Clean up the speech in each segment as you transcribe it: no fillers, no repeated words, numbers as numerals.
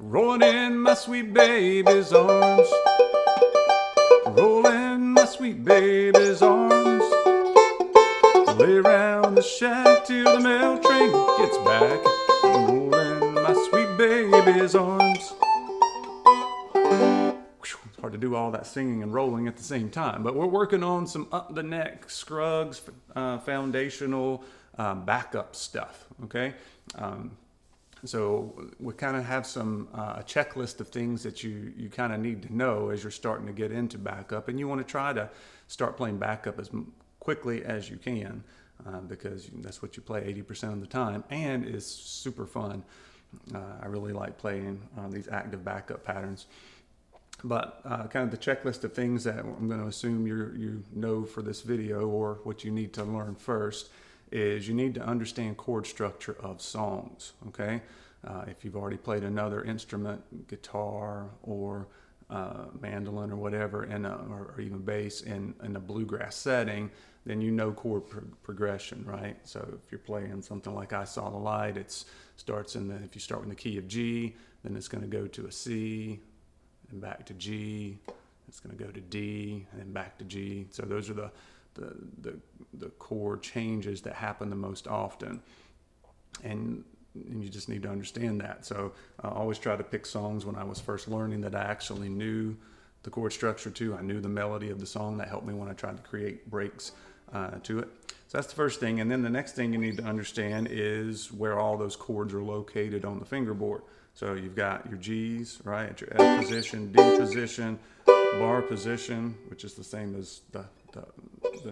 Rolling in my sweet baby's arms. Rolling in my sweet baby's arms. Lay around the shack till the mail train gets back. Rolling in my sweet baby's arms. It's hard to do all that singing and rolling at the same time, but we're working on some up the neck, scrugs, foundational backup stuff, okay? So we kind of have some a checklist of things that you kind of need to know as you're starting to get into backup, and you want to try to start playing backup as quickly as you can because that's what you play 80% of the time, and it's super fun. I really like playing these active backup patterns. But kind of the checklist of things that I'm going to assume you know for this video, or what you need to learn first, is you need to understand chord structure of songs, okay? If you've already played another instrument, guitar or mandolin or whatever, or even bass in a bluegrass setting, then you know chord progression, right? So if you're playing something like I Saw the Light, if you start in the key of G, then it's going to go to a C, and back to G, it's going to go to D, and then back to G. So those are the chord changes that happen the most often, and you just need to understand that. So I always try to pick songs when I was first learning that I actually knew the chord structure to. I knew the melody of the song. That helped me when I tried to create breaks to it. So that's the first thing. And then the next thing you need to understand is where all those chords are located on the fingerboard. So you've got your G's, right, at your F position, D position, bar position, which is the same as the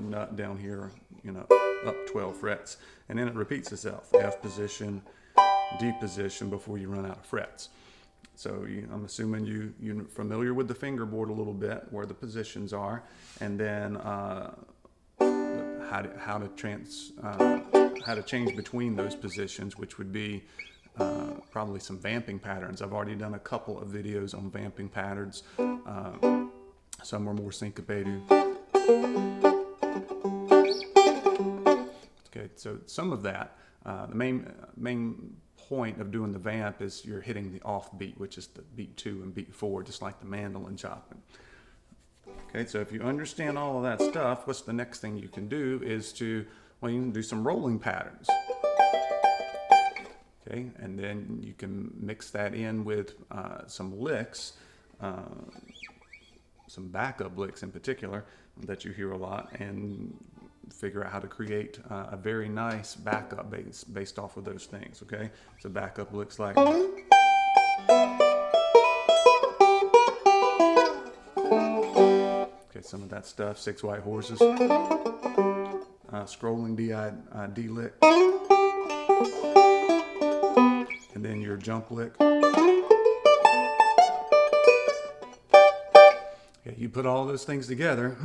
nut down here, you know, up 12 frets. And then it repeats itself, F position, D position, before you run out of frets. So I'm assuming you're familiar with the fingerboard a little bit, where the positions are, and then how to change between those positions, which would be probably some vamping patterns. I've already done a couple of videos on vamping patterns. Some were more syncopated. Okay, so some of that, the main point of doing the vamp is you're hitting the off beat, which is the beat 2 and beat 4, just like the mandolin chopping. Okay, so if you understand all of that stuff, what's the next thing you can do is you can do some rolling patterns. Okay, and then you can mix that in with some licks, some backup licks in particular that you hear a lot, and figure out how to create a very nice backup based off of those things. Okay, so backup licks like, okay, some of that stuff, 6 White Horses, scrolling D lick, and then your jump lick. Okay, you put all those things together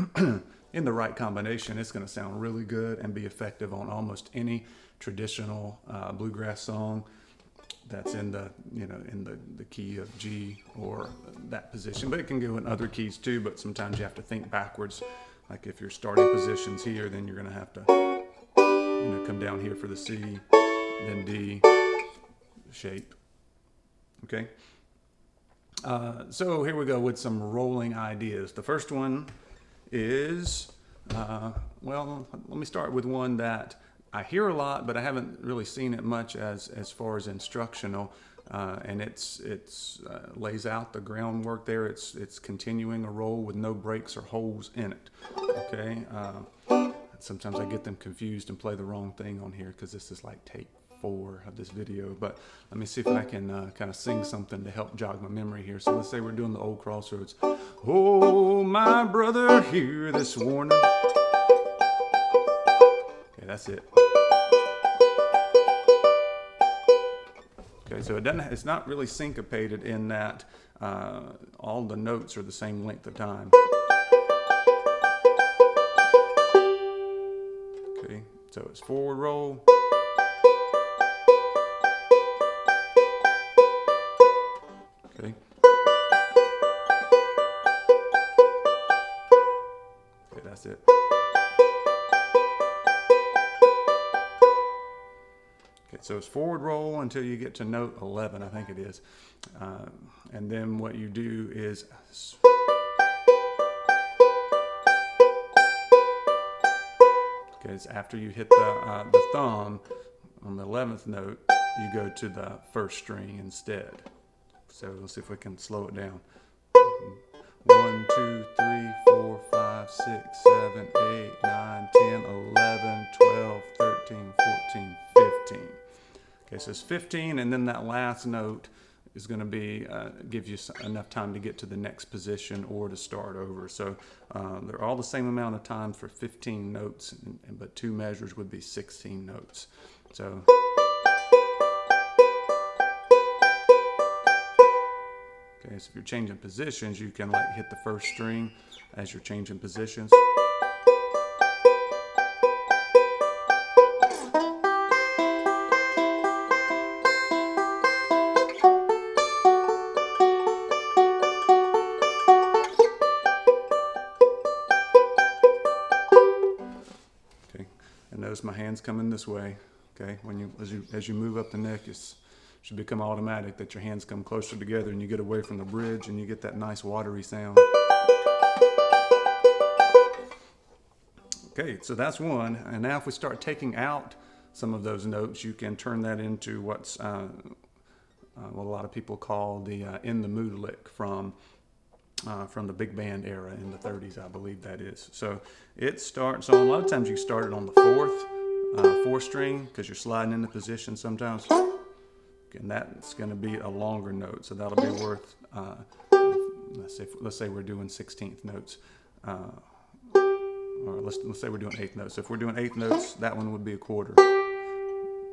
in the right combination, it's going to sound really good and be effective on almost any traditional bluegrass song that's in the key of G or that position. But it can go in other keys too, but sometimes you have to think backwards. Like if your starting position's here, then you're going to have to come down here for the C, then D, shape. Okay, so here we go with some rolling ideas. The first one is, well, let me start with one that I hear a lot, but I haven't really seen it much as far as instructional, and it's lays out the groundwork there. It's continuing a roll with no breaks or holes in it. Okay, sometimes I get them confused and play the wrong thing on here because this is like tape 4 of this video, but let me see if I can kind of sing something to help jog my memory here. So let's say we're doing the old Crossroads. Oh, my brother, hear this warning. Okay, that's it. Okay, so it's not really syncopated in that all the notes are the same length of time. Okay, so it's forward roll. Okay. Okay, that's it. Okay, so it's forward roll until you get to note 11, I think it is. And then what you do is after you hit the thumb on the 11th note, you go to the first string instead. So let's see if we can slow it down. 1, 2, 3, 4, 5, 6, 7, 8, 9, 10, 11, 12, 13, 14, 15. Okay, so it's 15, and then that last note is going to be give you enough time to get to the next position or to start over. So they're all the same amount of time for 15 notes, but 2 measures would be 16 notes. So okay, so if you're changing positions, you can like hit the first string as you're changing positions. And notice my hand's coming this way. Okay, as you move up the neck, it should become automatic that your hands come closer together and you get away from the bridge and you get that nice watery sound. Okay, so that's one. And now if we start taking out some of those notes, you can turn that into what's what a lot of people call the in the mood lick from the big band era in the 30s, I believe that is. So it starts on, a lot of times you start it on the fourth string because you're sliding into position sometimes. And that's going to be a longer note, so that'll be worth, let's say we're doing 16th notes, or let's say we're doing 8th notes. So if we're doing 8th notes, that one would be a quarter.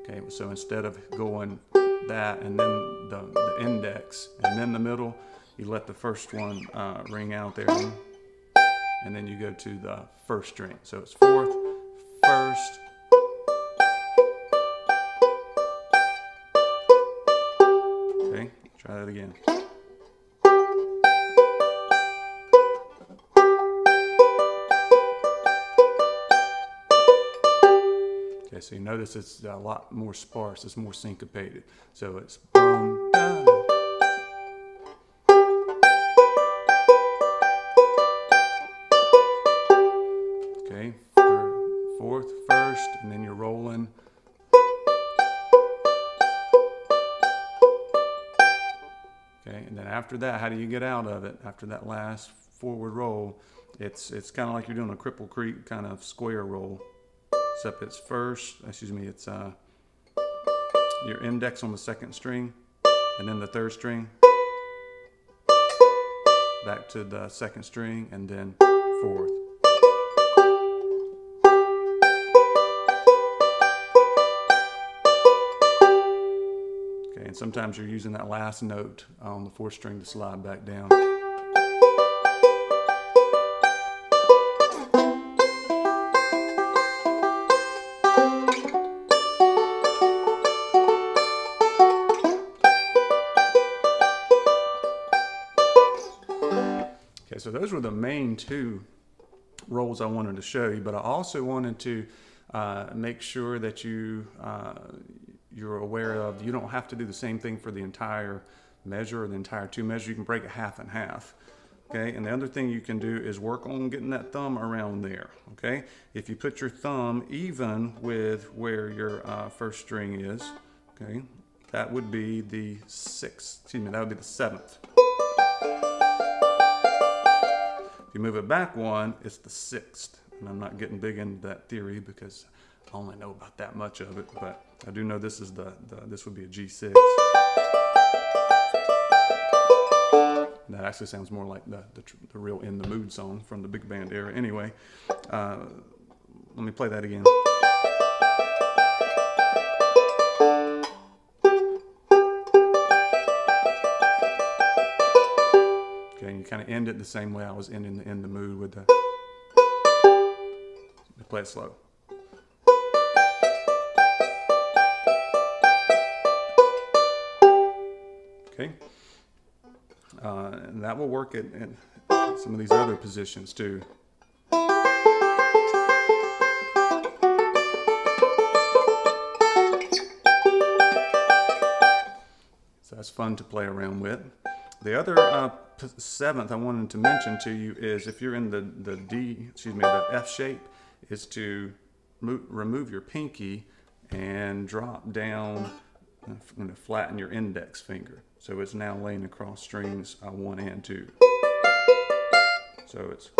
Okay, so instead of going that and then the index and then the middle, you let the first one ring out there, and then you go to the first string. So it's fourth, first, okay, try that again. Okay, so you notice it's a lot more sparse, it's more syncopated. So it's boom, da, okay, fourth, first, and then you're rolling. Okay, and then after that, how do you get out of it? After that last forward roll, it's kind of like you're doing a Cripple Creek kind of square roll, except it's it's your index on the second string, and then the third string, back to the second string, and then fourth. And sometimes you're using that last note on the fourth string to slide back down. Okay, so those were the main 2 rolls I wanted to show you, but I also wanted to make sure that you're aware of, you don't have to do the same thing for the entire measure or the entire 2 measures. You can break it half and half. Okay, and the other thing you can do is work on getting that thumb around there. Okay, if you put your thumb even with where your first string is, okay, that would be the 6th, that would be the 7th. If you move it back 1, it's the 6th. And I'm not getting big into that theory because I only know about that much of it, but I do know this is this would be a G6. That actually sounds more like the real In the Mood song from the big band era. Anyway, let me play that again. Okay, and you kind of end it the same way I was ending the In the Mood with the. Play it slow. Okay, and that will work in some of these other positions too. that's fun to play around with. The other seventh I wanted to mention to you is if you're in the F shape, is to remove your pinky and drop down, flatten your index finger. So it's now laying across strings 1 and 2. So it's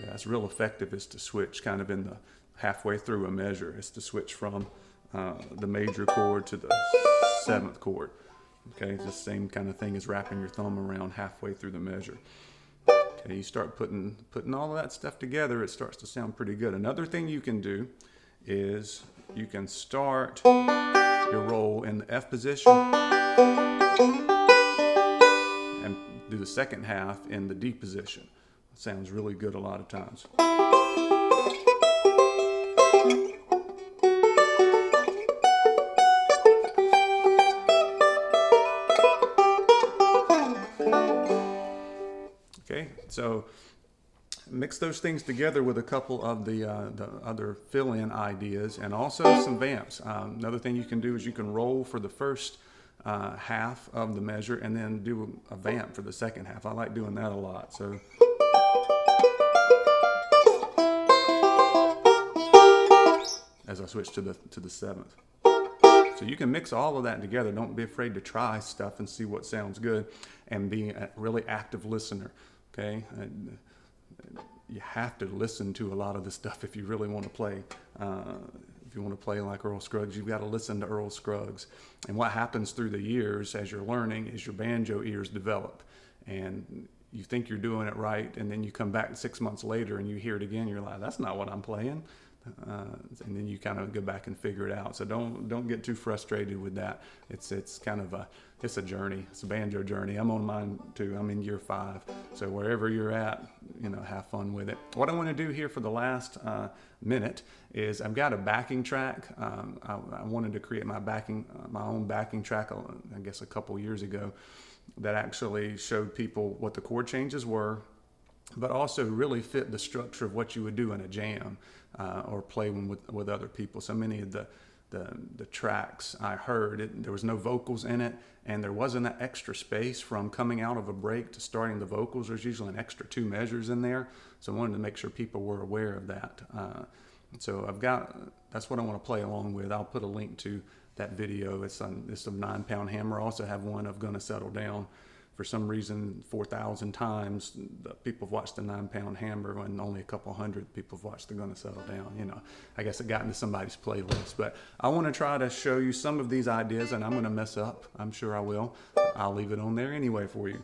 that's real effective, is to switch kind of in the halfway through a measure, is to switch from the major chord to the 7th chord. Okay, it's the same kind of thing as wrapping your thumb around halfway through the measure. Okay, you start putting all of that stuff together, it starts to sound pretty good. Another thing you can do is you can start your roll in the F position and do the second half in the D position. It sounds really good a lot of times. Okay, so mix those things together with a couple of the other fill-in ideas, and also some vamps. Another thing you can do is you can roll for the first half of the measure and then do a vamp for the second half. I like doing that a lot. So as I switch to the 7th. So you can mix all of that together. Don't be afraid to try stuff and see what sounds good, and be a really active listener. Okay, you have to listen to a lot of this stuff if you really want to play. If you want to play like Earl Scruggs, you've got to listen to Earl Scruggs. And what happens through the years as you're learning is your banjo ears develop, and you think you're doing it right, and then you come back 6 months later and you hear it again. You're like, that's not what I'm playing. And then you kind of go back and figure it out. So don't get too frustrated with that. It's kind of it's a journey. It's a banjo journey. I'm on mine too. I'm in year 5. So wherever you're at, have fun with it. What I want to do here for the last minute is I've got a backing track. I wanted to create my own backing track, I guess a couple years ago, that actually showed people what the chord changes were, but also really fit the structure of what you would do in a jam or play with other people. So many of the tracks I heard, there was no vocals in it, and there wasn't that extra space from coming out of a break to starting the vocals. There's usually an extra 2 measures in there, so I wanted to make sure people were aware of that. So that's what I want to play along with. I'll put a link to that video. It's a 9-pound hammer. I also have one of Gonna Settle Down. For some reason, 4,000 times people have watched the 9-pound hammer, when only a couple hundred people have watched the Gonna Settle Down. I guess it got into somebody's playlist. But I want to try to show you some of these ideas, and I'm going to mess up. I'm sure I will. I'll leave it on there anyway for you,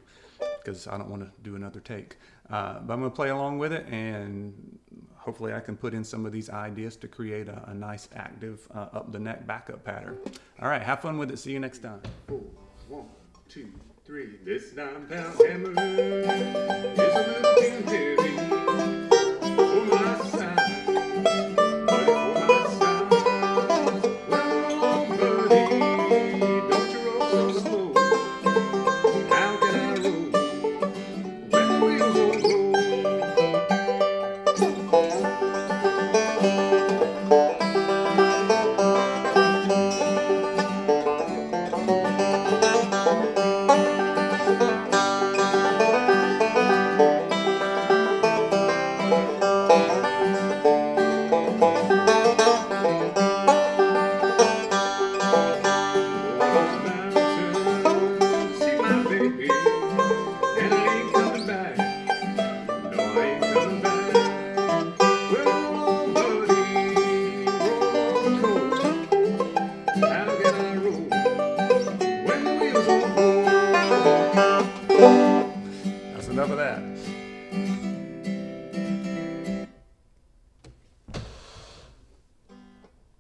because I don't want to do another take. But I'm going to play along with it, and hopefully I can put in some of these ideas to create a nice active up the neck backup pattern. All right, have fun with it. See you next time. 4, 1, 2, 3. This 9-pound hammer is a little too heavy for my size, but for my size, well, buddy, don't you roll so slow. How can I roll when the wheels won't roll? That's enough of that.